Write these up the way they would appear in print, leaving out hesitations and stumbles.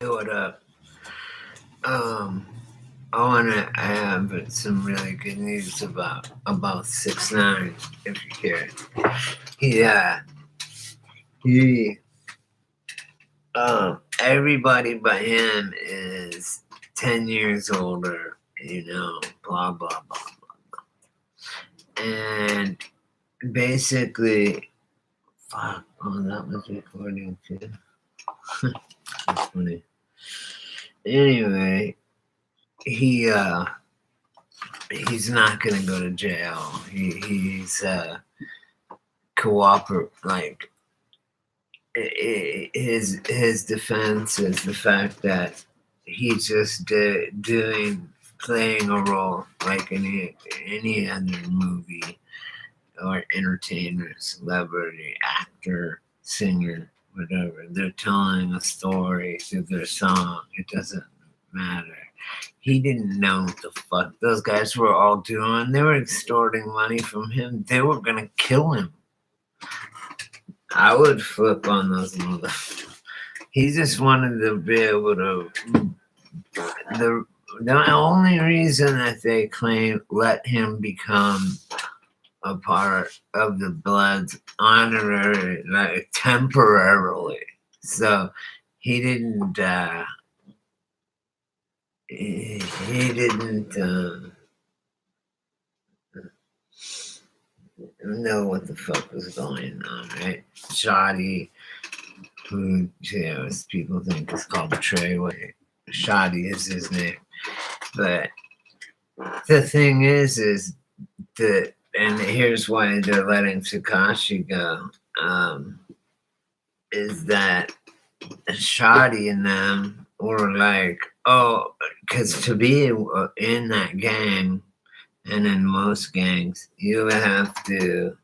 What up? Um, I have some really good news about 6ix9ine. If you care, he he everybody but him is 10 years older. Blah blah blah, and basically, fuck. Oh, that was recording too. That's funny. Anyway, he he's not gonna go to jail. He's cooperate like his defense is the fact that he's just playing a role like any other movie or entertainer, celebrity, actor, singer, whatever. They're telling a story through their song. It doesn't matter. He didn't know what the fuck those guys were all doing. They were extorting money from him. They were gonna kill him. I would flip on those motherfuckers. He just wanted to be able to. The only reason that they claim let him become a part of the Bloods honorary, like temporarily. So he didn't. He didn't know what the fuck was going on, right? Shotty, who people think is called Treyway. Shotty is his name, but the thing is that, and here's why they're letting Tekashi go, is that Shotty and them were like, oh, because to be in that gang, and in most gangs, you have to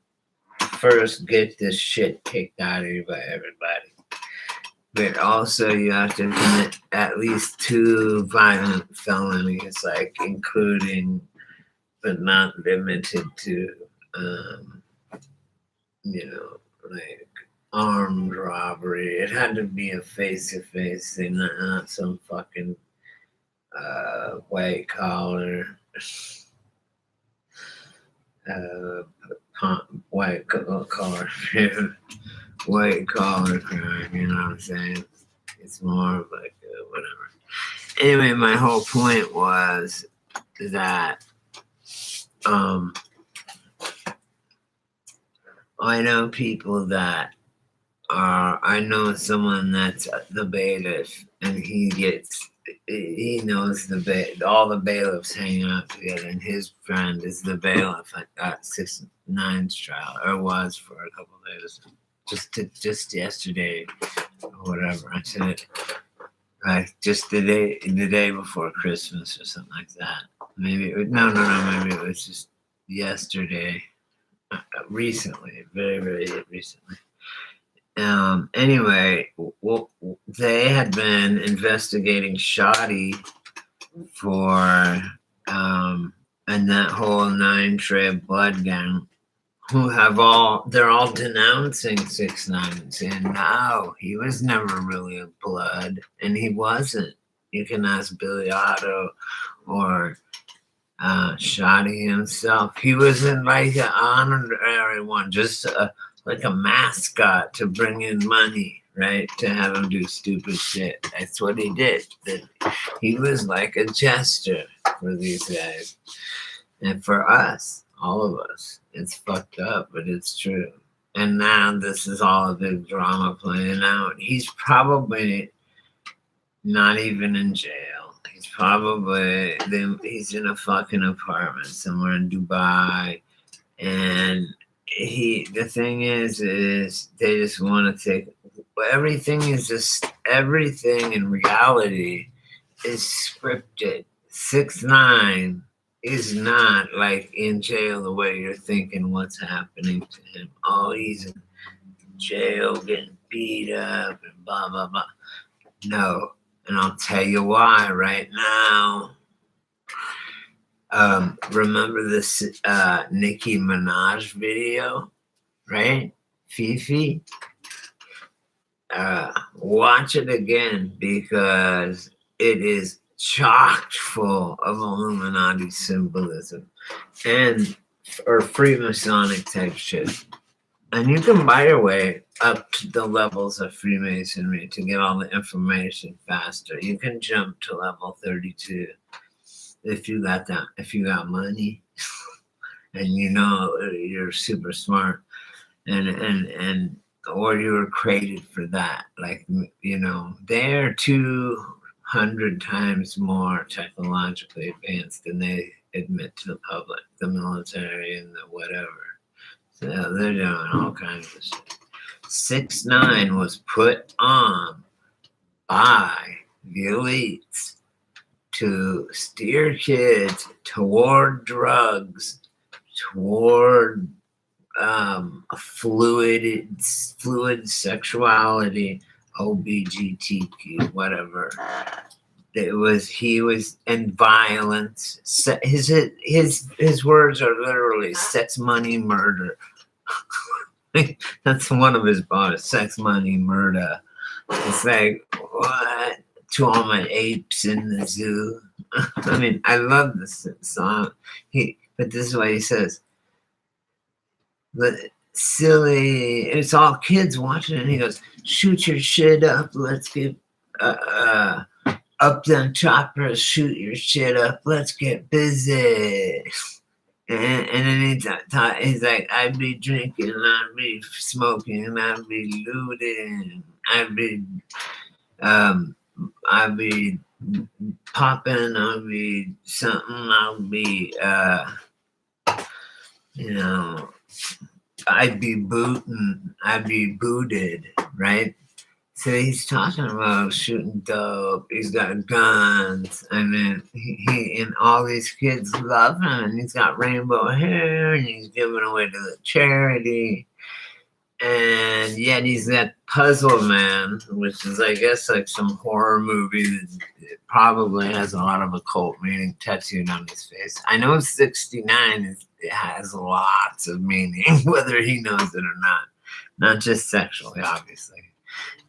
first get this shit kicked out of you by everybody. But also you have to commit at least 2 violent felonies, like including but not limited to, like armed robbery. It had to be a face-to-face thing, not some fucking white collar, white collar, white collar crime. You know what I'm saying? It's more of like whatever. Anyway, my whole point was that I know people that are. I know someone that's the bailiff, and he knows all the bailiffs hanging out together, and his friend is the bailiff at 6ix9ine's trial, or was for a couple of days, just yesterday, or whatever. I said it like just the day before Christmas or something like that. Maybe maybe it was just yesterday, recently, very very recently. Anyway, well, they had been investigating Shotty for and that whole 9 Trey Blood gang, they're all denouncing 6ix9ine and saying, no, he was never really a Blood, and he wasn't. You can ask Billy Otto or Shotty himself. He wasn't like an honorary one, just like a mascot to bring in money, right? To have him do stupid shit. That's what he did. He was like a jester for these guys. And for us, all of us, it's fucked up, but it's true. And now this is all a big drama playing out. He's probably not even in jail. He's in a fucking apartment somewhere in Dubai. And the thing is they just want to take everything in reality is scripted. 6ix9ine is not like in jail the way you're thinking what's happening to him. Oh, he's in jail getting beat up and blah blah blah. No, and I'll tell you why right now. Remember this Nicki Minaj video, right? Fifi. watch it again because it is chock full of Illuminati symbolism and or Freemasonic type shit. And you can buy your way up to the levels of Freemasonry to get all the information faster. You can jump to level 32 if you got that, if you got money and you know you're super smart and or you were created for that. Like, you know, they're 200 times more technologically advanced than they admit to the public, the military and the whatever. So they're doing all kinds of shit. 6ix9ine was put on by the elites to steer kids toward drugs, toward fluid sexuality, OBGTQ, whatever. He was in violence. His words are literally sex, money, murder. That's one of his bars, sex, money, murder. It's like, what? To all my apes in the zoo. I mean, I love this song. But this is what he says. The silly, it's all kids watching it. And he goes, shoot your shit up. Let's get up them choppers, shoot your shit up. Let's get busy. And then he's like, I'd be drinking, I'd be smoking, I'd be looting, I'd be popping, I'll be something, I'll be, you know, I'd be booting, I'd be booted, right? So he's talking about shooting dope. He's got guns. I mean, he and all these kids love him. And he's got rainbow hair, and he's giving away to the charity. And yet he's that Puzzle Man, which is, I guess, like some horror movie that probably has a lot of occult meaning tattooed on his face. I know 69 it has lots of meaning, whether he knows it or not. Not just sexually, obviously.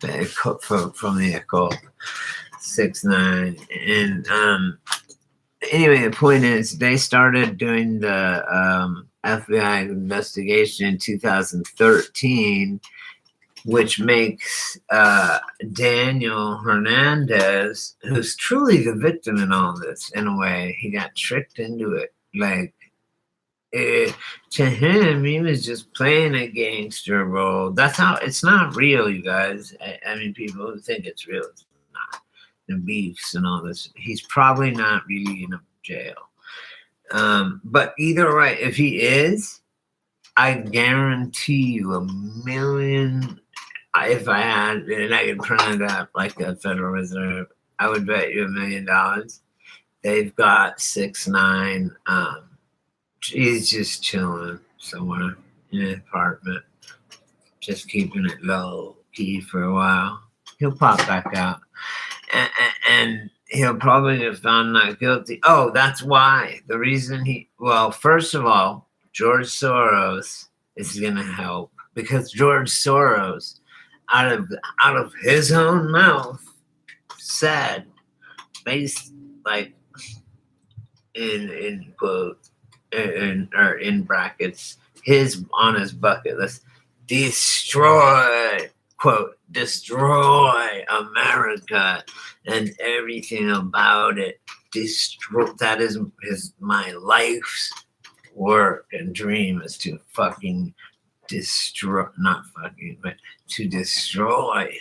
From the occult, 6ix9ine, and anyway, the point is they started doing the FBI investigation in 2013, which makes Daniel Hernandez, who's truly the victim in all this. In a way, he got tricked into it. Like, to him, he was just playing a gangster role. That's how it's not real, you guys. I mean, people who think it's real, it's not. The beefs and all this. He's probably not really in a jail. But either way, if he is, I guarantee you $1 million. If I had, and I could print it up like the Federal Reserve, I would bet you $1 million. They've got 6ix9ine. He's just chilling somewhere in an apartment, just keeping it low key for a while. He'll pop back out, and he'll probably get found not guilty. Oh, that's why. The reason well, first of all, George Soros is gonna help because George Soros, out of his own mouth, said, based like in quotes. Or in brackets, on his bucket list, destroy America and everything about it. Destroy. That is my life's work and dream is to fucking destroy, not fucking, but to destroy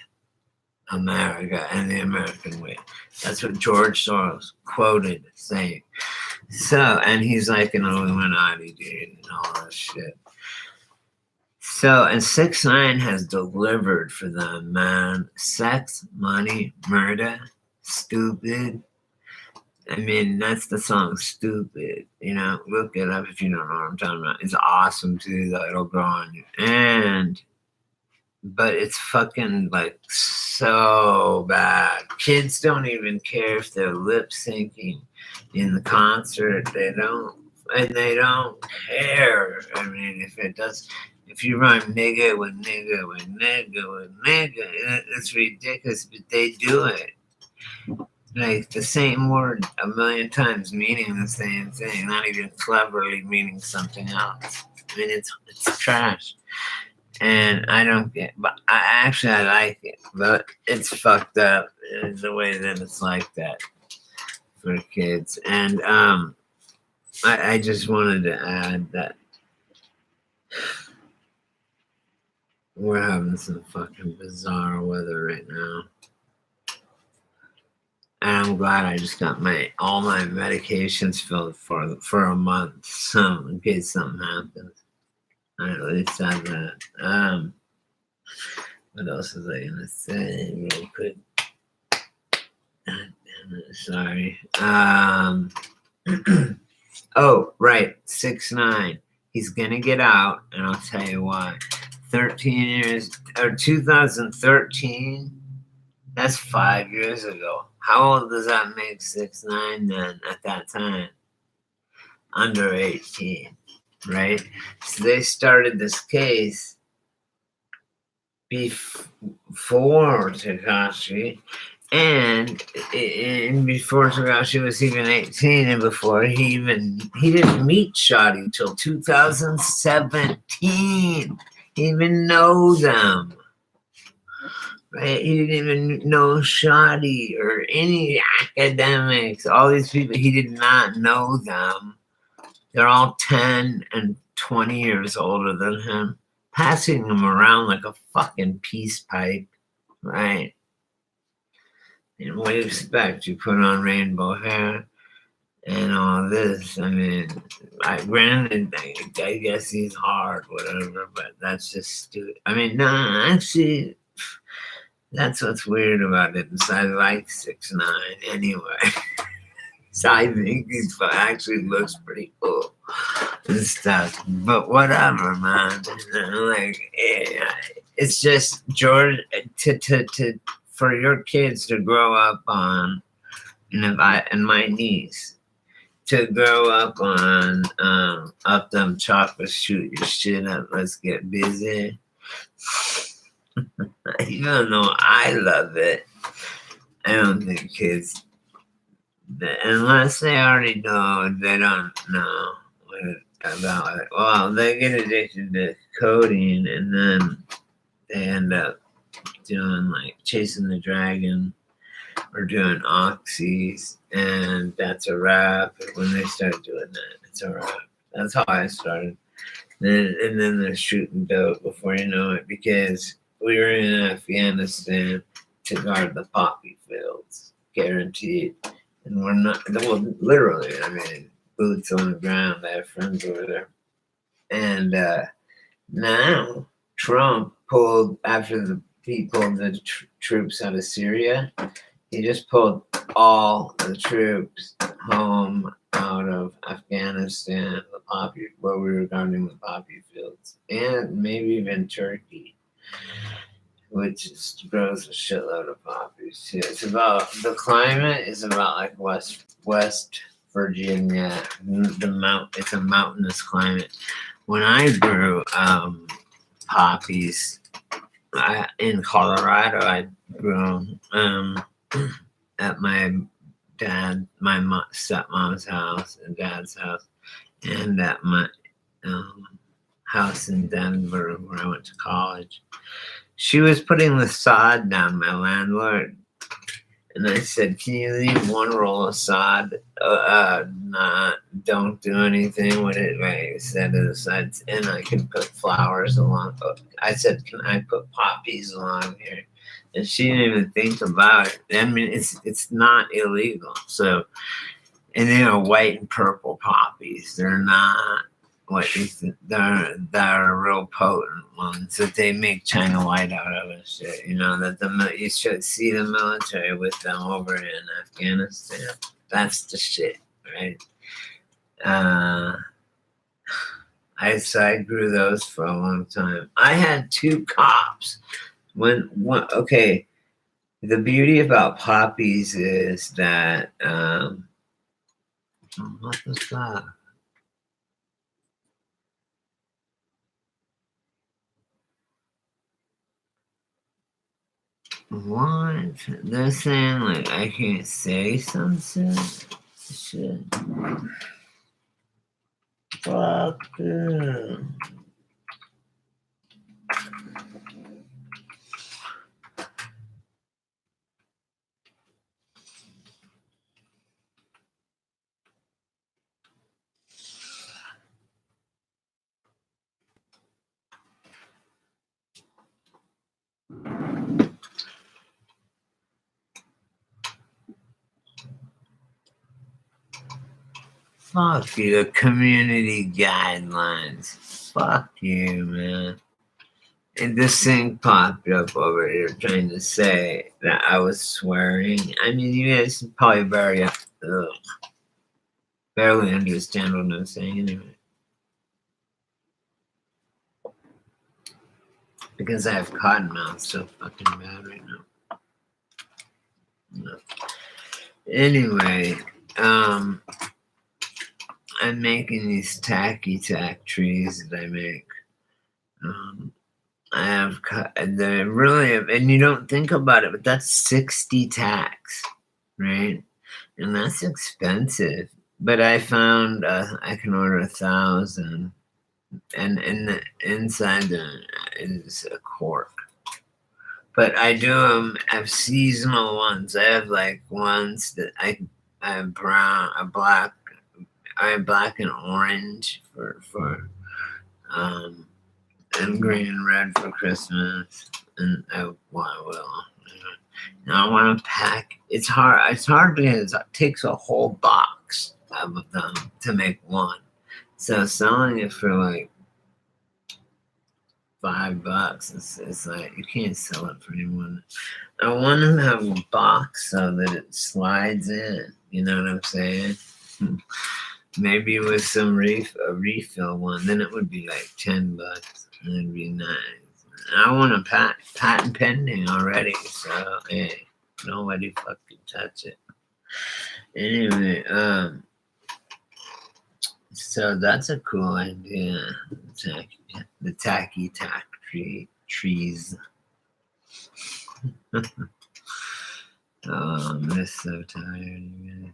America and the American way. That's what George Soros quoted saying. So, and he's like an Illuminati dude and all that shit. So, and 6ix9ine has delivered for them, man. Sex, money, murder, stupid. I mean, that's the song, Stupid. You know, look it up if you don't know what I'm talking about. It's awesome too, though. It'll grow on you. But it's fucking like so bad. Kids don't even care if they're lip syncing in the concert. They don't care. I mean, if it does, If you rhyme nigga with nigga with nigga with nigga, it's ridiculous, but they do it. Like the same word a million times, meaning the same thing, not even cleverly meaning something else. I mean, it's trash, and I don't get. But I like it, but it's fucked up in the way that it's like that for kids. And I just wanted to add that we're having some fucking bizarre weather right now. And I'm glad I just got all my medications filled for a month, so in case something happens. I at least have that. What else was I gonna say real quick? God damn it, sorry. Oh, right, 6ix9ine. He's gonna get out, and I'll tell you why. 13 years, or 2013. That's 5 years ago. How old does that make 6ix9ine then at that time? Under 18, right? So they started this case before Tekashi, and before Tekashi was even 18, and before he didn't meet Shotty till 2017. He didn't even know them. Right? He didn't even know Shotty or any academics. All these people, he did not know them. They're all 10 and 20 years older than him, passing him around like a fucking peace pipe, right? And what do you expect? You put on rainbow hair and all this. I mean, granted, I guess he's hard, whatever, but that's just stupid. I mean, no, actually, that's what's weird about it. Is I like 6ix9ine anyway. So I think he actually looks pretty cool and stuff. But whatever, man. Like, it's just George to for your kids to grow up on, and my niece to grow up on up them chocolate, shoot your shit up, let's get busy. Even though I love it, I don't think kids, unless they already know, they don't know about it. Well, they get addicted to codeine, and then they end up doing like chasing the dragon or doing oxys, and that's a wrap. When they start doing that, it's a wrap. That's how I started. And then they're shooting dope before you know it, because we were in Afghanistan to guard the poppy fields, guaranteed. And we're not, well, literally, I mean, boots on the ground. I have friends over there. And now Trump pulled, after he pulled the troops out of Syria, he just pulled all the troops home out of Afghanistan, the poppy, where we were guarding the poppy fields, and maybe even Turkey, which grows a shitload of poppies too. It's about, the climate is about like West Virginia. It's a mountainous climate. When I grew poppies in Colorado, I grew at my stepmom's house and dad's house, and at my house in Denver where I went to college. She was putting the sod down, my landlord, and I said, "Can you leave one roll of sod? Don't do anything with it." Right, set it aside, and I can put flowers along. I said, "Can I put poppies along here?" And she didn't even think about it. I mean, it's not illegal. So, and they are white and purple poppies. They're not what you think. They're real potent ones that they make China White out of and shit. You know that you should see the military with them over in Afghanistan. That's the shit, right? I grew those for a long time. I had 2 cops. Okay, the beauty about poppies is that what was that? What? They're saying like I can't say some shit. Fuck them. Fuck you, community guidelines. Fuck you, man. And this thing popped up over here trying to say that I was swearing. I mean, you guys probably barely understand what I'm saying anyway. Because I have cotton mouth so fucking bad right now. No. Anyway, I'm making these tacky tack trees that I make. I have they're really, and you don't think about it, but that's 60 tacks, right? And that's expensive. But I found I can order 1,000, and the inside is a cork. But I do them. I have seasonal ones. I have like ones that I have brown, I have black and orange for and green and red for Christmas, and I will. Now I want to pack. It's hard. It's hard because it takes a whole box of them to make one. So selling it for like $5, it's like you can't sell it for anyone. I want to have a box so that it slides in. You know what I'm saying? Maybe with some a refill one, then it would be like $10. And it'd be nice. I want a patent pending already, so hey, nobody fucking touch it. Anyway, so that's a cool idea. The tacky tack trees. Oh, I'm just so tired, you guys.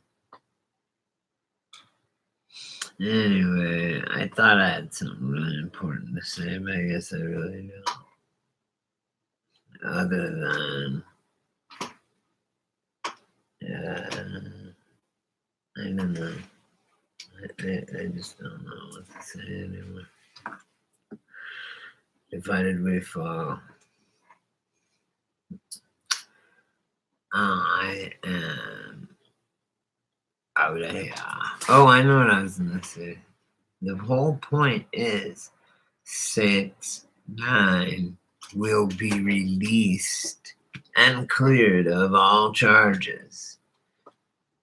Anyway, I thought I had something really important to say, but I guess I really don't. Other than, I don't know. I just don't know what to say anymore. Divided we fall. I am out of here. Oh, I know what I was gonna say. The whole point is 6ix9ine will be released and cleared of all charges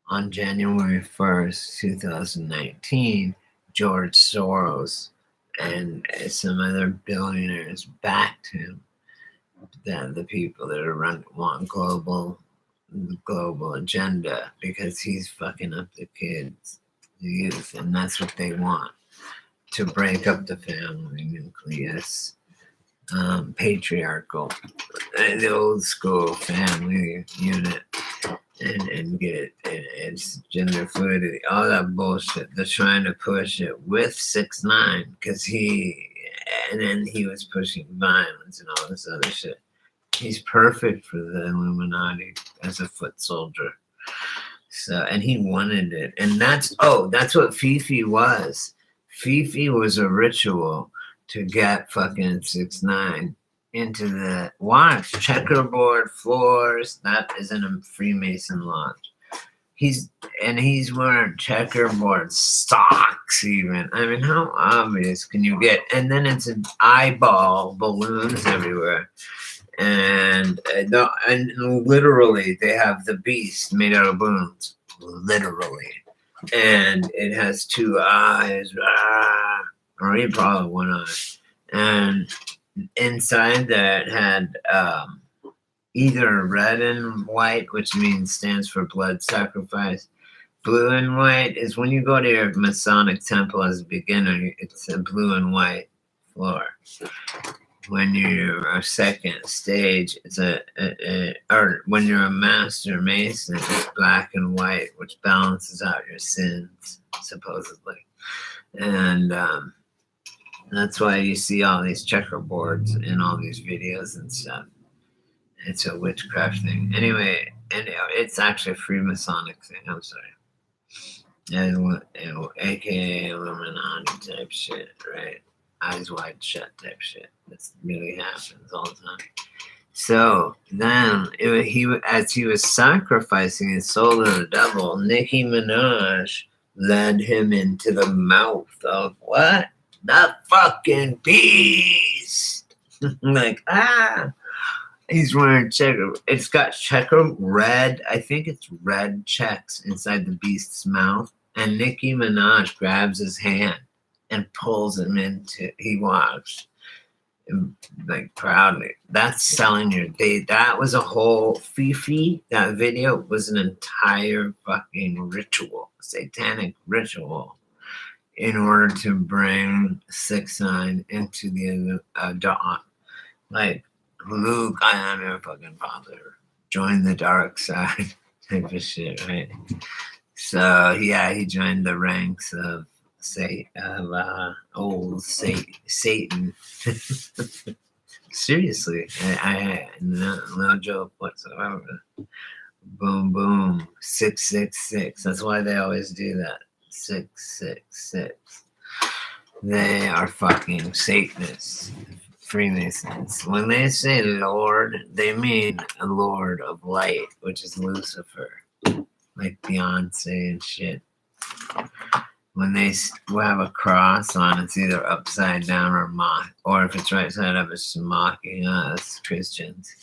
on January 1st, 2019. George Soros and some other billionaires backed him. The people that want the global agenda, because he's fucking up the kids, the youth, and that's what they want, to break up the family nucleus, patriarchal, the old school family unit, and get it, it's gender fluidity, all that bullshit. They're trying to push it with 6ix9ine because and then he was pushing violence and all this other shit. He's perfect for the Illuminati as a foot soldier. So, and he wanted it. And that's what Fifi was. Fifi was a ritual to get fucking 6ix9ine into the checkerboard floors. That isn't a Freemason lodge. He's wearing checkerboard socks even. I mean, how obvious can you get? And then it's an eyeball balloons everywhere. And literally they have the beast made out of balloons, literally, and it has 2 eyes, or even probably 1 eye, and inside that had either red and white, which stands for blood sacrifice. Blue and white is when you go to your Masonic temple as a beginner, it's a blue and white floor. when you're a second stage, it's or when you're a master mason, it's black and white, which balances out your sins, supposedly. And that's why you see all these checkerboards in all these videos and stuff. It's a witchcraft thing. Anyway, and it's actually a Freemasonic thing. I'm sorry. And AKA Illuminati type shit, right? Eyes wide shut type shit. That really happens all the time. So then, as he was sacrificing his soul to the devil, Nicki Minaj led him into the mouth of what? The fucking beast. Like, he's wearing checker. It's got checker red. I think it's red checks inside the beast's mouth. And Nicki Minaj grabs his hand and pulls him into. He walks like proudly. That's selling your day. That was a whole Fifi. That video was an entire fucking ritual, satanic ritual, in order to bring 6ix9ine into the dawn. Like, Luke, I am your fucking father. Join the dark side type of shit, right? So yeah, he joined the ranks of old Satan. Seriously, I no joke whatsoever. Boom, boom, 666. That's why they always do that. 666. They are fucking Satanists. Freemasons. When they say Lord, they mean a Lord of Light, which is Lucifer, like Beyonce and shit. When they have a cross on, it's either upside down or mock, or if it's right side up, it's mocking us Christians.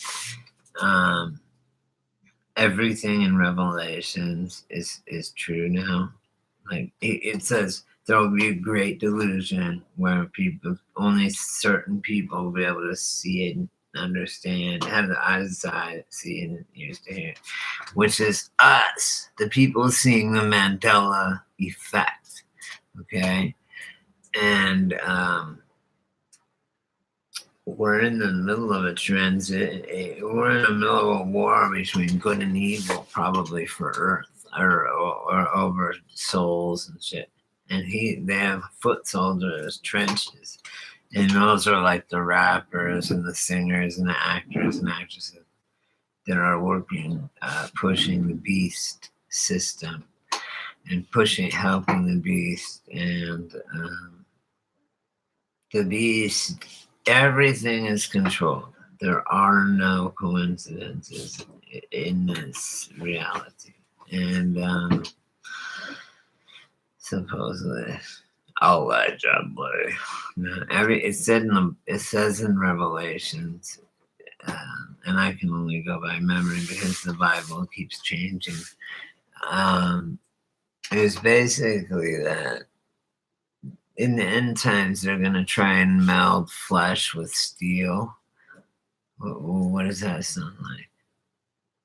Everything in Revelations is true now. Like it says, there will be a great delusion where only certain people will be able to see it and understand, have the eyes to eye, see and ears to hear, which is us, the people seeing the Mandela effect. Okay, and we're in the middle of a transit. We're in the middle of a war between good and evil, probably for Earth or over souls and shit. And they have foot soldiers, trenches, and those are like the rappers and the singers and the actors and actresses that are working, pushing the beast system and helping the beast and the beast. Everything is controlled. There are no coincidences in this reality, and supposedly, allegedly, it says in Revelations, and I can only go by memory because the Bible keeps changing. It was basically that in the end times, they're going to try and meld flesh with steel. What does that sound like?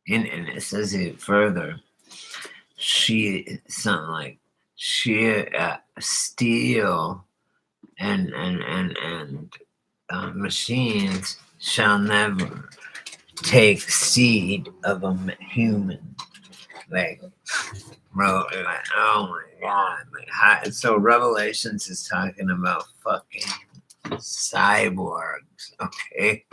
And it says it further. Something like steel and machines shall never take seed of a human. Like, bro, like, oh my god! Like, so Revelations is talking about fucking cyborgs, okay?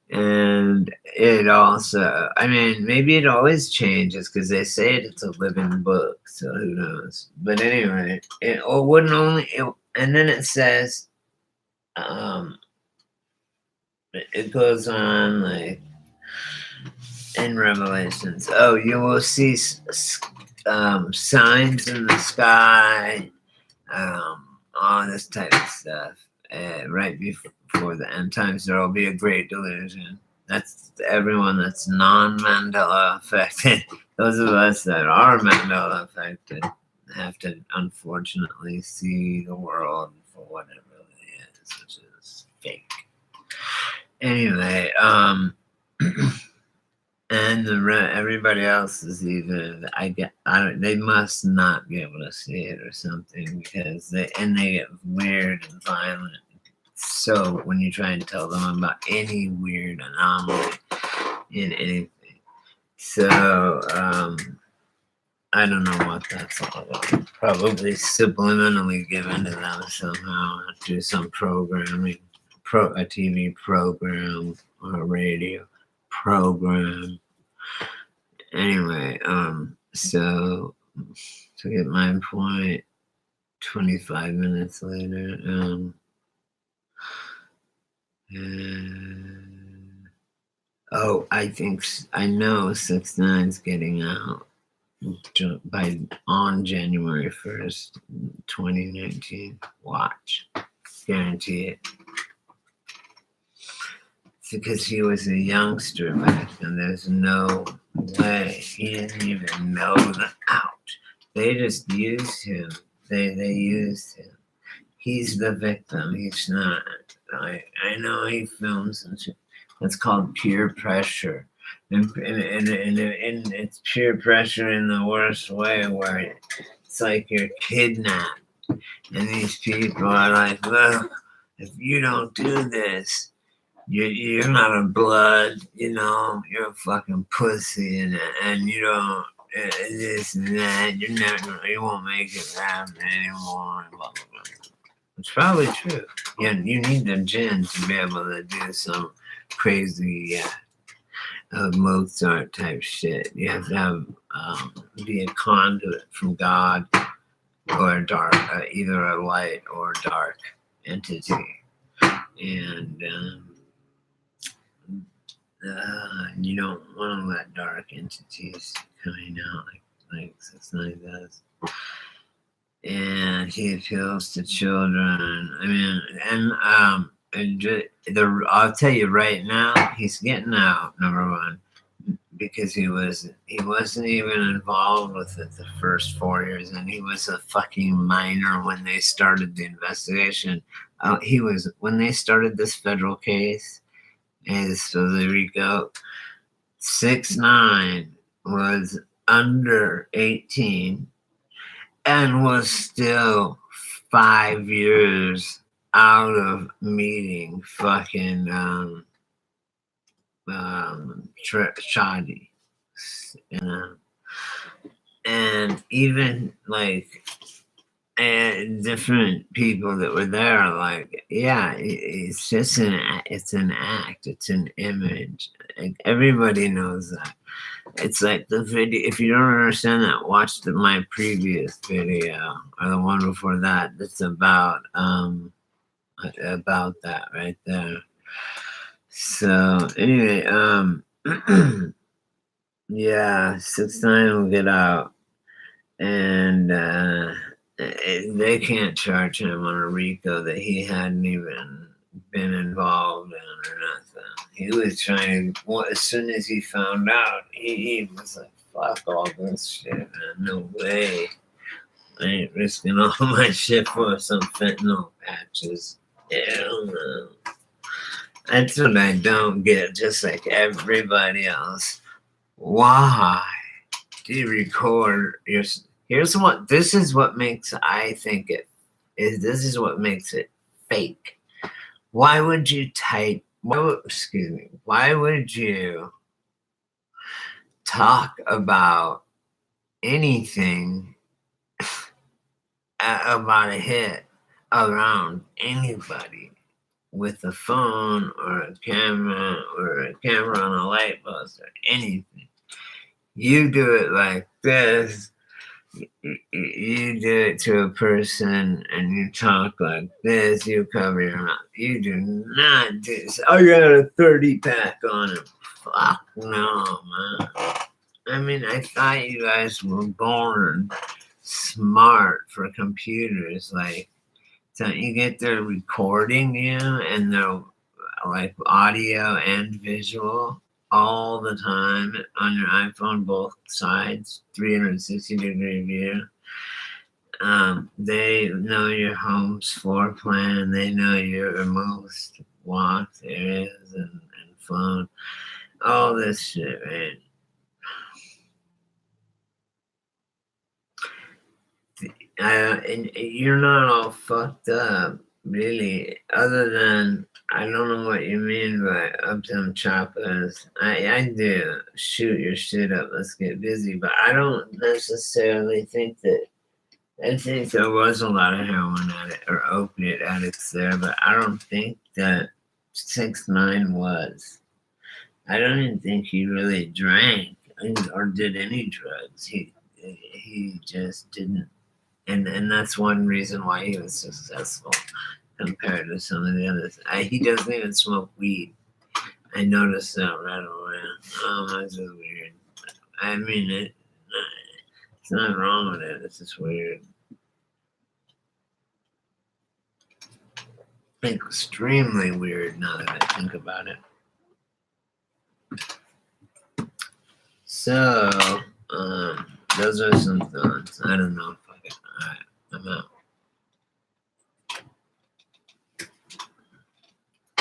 And it also, I mean, maybe it always changes because they say it's a living book, so who knows? But anyway, it wouldn't only, and then it says, it goes on like in Revelations. Oh, you will see signs in the sky, all this type of stuff. Right before the end times, there will be a great delusion. That's everyone that's non-Mandela affected. Those of us that are Mandela affected have to unfortunately see the world for what it really is, which is fake. Anyway, and everybody else is either they must not be able to see it or something because they get weird and violent So when you try and tell them about any weird anomaly in anything, so I don't know what that's all about. Probably subliminally given to them somehow through some programming, a TV program or a radio program. Anyway, so to get my point, 25 minutes later, I know 6ix9ine's getting out on January 1st, 2019. Watch. Guarantee it. It's because he was a youngster back then. There's no way. He didn't even know the out. They just used him. They used him. He's the victim. He's not. I know he films and shit. That's called peer pressure. And it's peer pressure in the worst way, where it's like you're kidnapped. And these people are like, look, if you don't do this, you're not a blood, you're a fucking pussy, and you don't, this and that, you won't make it happen anymore, blah, blah, blah. It's probably true. You need the gin to be able to do some crazy Mozart type shit. You have to have be a conduit from God or dark, either a light or dark entity, and you don't want to let dark entities coming out like 6ix9ine does. And he appeals to children. I mean, I'll tell you right now, he's getting out. Number one, because he wasn't even involved with it the first 4 years, and he was a fucking minor when they started the investigation. When they started this federal case, so the RICO, 6ix9ine was under 18 and was still 5 years out of meeting fucking Shadi, and even and different people that were there are like, yeah, it's just an act, it's an image. Everybody knows that. It's like the video. If you don't understand that, watch my previous video or the one before that. That's about that right there. So anyway, yeah, 6ix9ine will get out, and they can't charge him on a RICO that he hadn't even been involved in or nothing. He was trying to, as soon as he found out, he was like, fuck all this shit, man. No way. I ain't risking all my shit for some fentanyl patches. Hell no. That's what I don't get, just like everybody else. Why do you record your... This is what makes it fake. Why would you why would you talk about anything about a hit around anybody with a phone or a camera on a light post or anything? You do it like this. You do it to a person and you talk like this, you cover your mouth. You do not do this. I got a 30-pack on him. Fuck no, man. I mean, I thought you guys were born smart for computers. Like, don't you get they're recording you and they're like audio and visual all the time on your iPhone, both sides, 360-degree view. They know your home's floor plan. They know your most walked areas and phone. All this shit, man. And you're not all fucked up really, other than I don't know what you mean by up them choppers. I do shoot your shit up. Let's get busy, but I don't necessarily think that. I think there was a lot of heroin addict or opiate addicts there, but I don't think that 6ix9ine was. I don't even think he really drank or did any drugs. He just didn't, and that's one reason why he was successful compared to some of the others. He doesn't even smoke weed. I noticed that right away. That's just weird. I mean, it's not wrong with it. It's just weird. Extremely weird now that I think about it. So, those are some thoughts. I don't know. Fuck it. All right, I'm out.